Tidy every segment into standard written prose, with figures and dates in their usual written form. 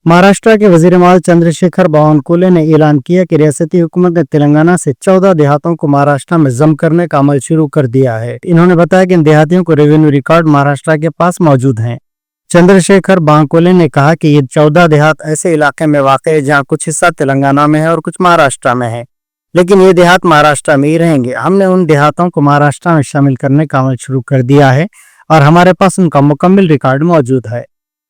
महाराष्ट्र के वजीर-ए-माल चंद्रशेखर बावनकुले ने ऐलान किया कि रियासती हुकूमत ने तेलंगाना से 14 देहातों को महाराष्ट्र में जम करने का अमल शुरू कर दिया है। इन्होंने बताया कि इन देहातियों को रेवेन्यू रिकॉर्ड महाराष्ट्र के पास मौजूद हैं। चंद्रशेखर बावनकुले ने कहा कि ये 14 देहात ऐसे इलाके में वाक़ है जहाँ कुछ हिस्सा तेलंगाना में है और कुछ महाराष्ट्र में है, लेकिन ये देहात महाराष्ट्र में ही रहेंगे। हमने उन देहातों को महाराष्ट्र में शामिल करने का अमल शुरू कर दिया है और हमारे पास उनका मुकम्मल रिकॉर्ड मौजूद है।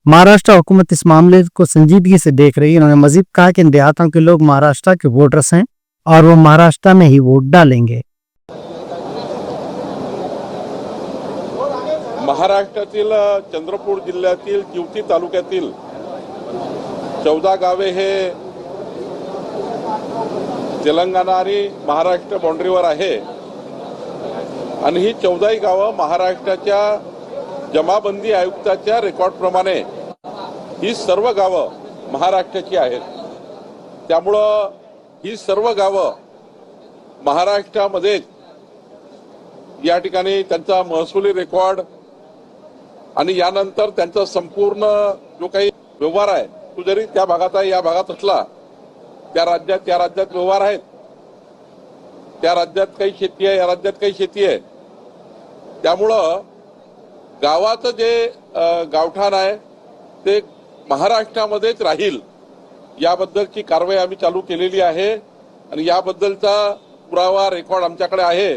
महाराष्ट्र हुकूमत इस मामले को संजीदगी से देख रही है। उन्होंने मजीद कहा कि इन देहातों के लोग महाराष्ट्र के वोटर्स हैं और वो महाराष्ट्र में ही वोट डालेंगे। महाराष्ट्रातील चंद्रपूर जिल्ह्यातील जिवती तालुक्यातील 14 गावे हे तेलंगणा आणि महाराष्ट्र बाउंड्रीवर आहे आणि ही 14 गावं महाराष्ट्राच्या जमाबंदी आयुक्ताच्या रेकॉर्डप्रमाणे ही सर्व गावं महाराष्ट्राची आहेत। त्यामुळं ही सर्व गावं महाराष्ट्रामध्ये या ठिकाणी त्यांचा महसुली रेकॉर्ड आणि यानंतर त्यांचा संपूर्ण जो काही व्यवहार आहे तो जरी त्या भागात आहे या भागात असला त्या राज्यात व्यवहार आहेत, त्या राज्यात काही शेती आहे या राज्यात काही शेती आहे, त्यामुळं गावाचं जे गावठाण आहे ते महाराष्ट्रामध्येच राहील याबद्दलची कारवाई आम्ही चालू केलेली आहे आणि याबद्दलचा पुरावा रेकॉर्ड आमच्याकडे आहे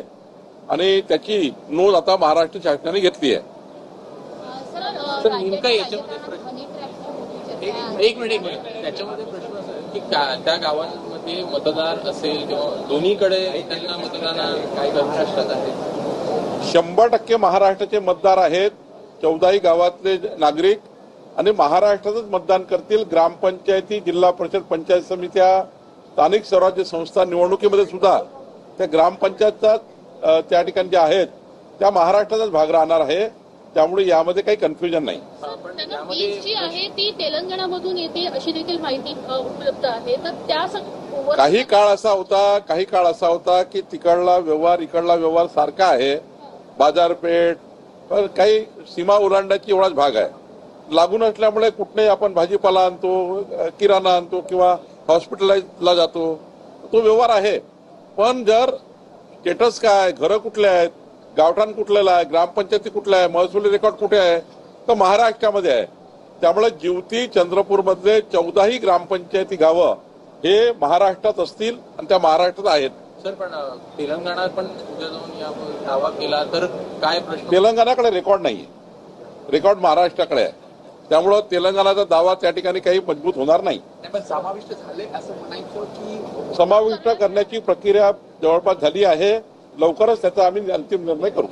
आणि त्याची नोंद आता महाराष्ट्र शासनाने घेतली आहे। सर नेमका एक मिनिट त्याच्यामध्ये प्रश्न असा आहे की त्या गावांमध्ये मतदार असेल किंवा दोन्हीकडे त्यांना मतदान काय महाराष्ट्रात आहे? 100% महाराष्ट्राचे मतदार आहेत। 14 गावातले नागरिक आणि महाराष्ट्रातच मतदान करतील। ग्रामपंचायती, जिल्हा परिषद, पंचायत समित्या, स्थानिक स्वराज्य संस्था निवडणुकीमध्ये सुद्धा त्या ग्रामपंचायतचा त्या ठिकाणी ज्या आहेत त्या महाराष्ट्राचाच भाग राहणार आहे, त्यामुळे यामध्ये काही कन्फ्युजन नाही। जी आहे ती तेलंगणामधून येते अशी देखील माहिती उपलब्ध आहे, तर त्या काही काळ असा होता की तिकडला व्यवहार इकडला व्यवहार सारखा आहे, बाजारपेठ पण काही सीमा ओलांडण्याची एवढाच भाग आहे। लागून असल्यामुळे कुठे आपण भाजीपाला आणतो, किराणा आणतो किंवा हॉस्पिटलला जातो तो व्यवहार आहे, पण जर स्टेटस काय, घरं कुठले आहेत, गावठाण कुठलेलं आहे, ग्रामपंचायती कुठल्या आहे, महसुली रेकॉर्ड कुठे आहे तर महाराष्ट्रामध्ये आहे। त्यामुळे जिवती चंद्रपूर मधले 14 ग्रामपंचायती गावं हे महाराष्ट्रात असतील आणि त्या महाराष्ट्रात आहेत। सर पण तेलंगणा पण उद्या जाऊन या दावा केला तर काय प्रश्न? तेलंगणाकडे रेकॉर्ड नाहीये, रेकॉर्ड महाराष्ट्राकडे आहे, त्यामुळं तेलंगणाचा दावा त्या ठिकाणी काही मजबूत होणार नाही। समाविष्ट झाले असं म्हणायचं की समाविष्ट करण्याची प्रक्रिया जवळपास झाली आहे, लवकरच त्याचा आम्ही अंतिम निर्णय करू।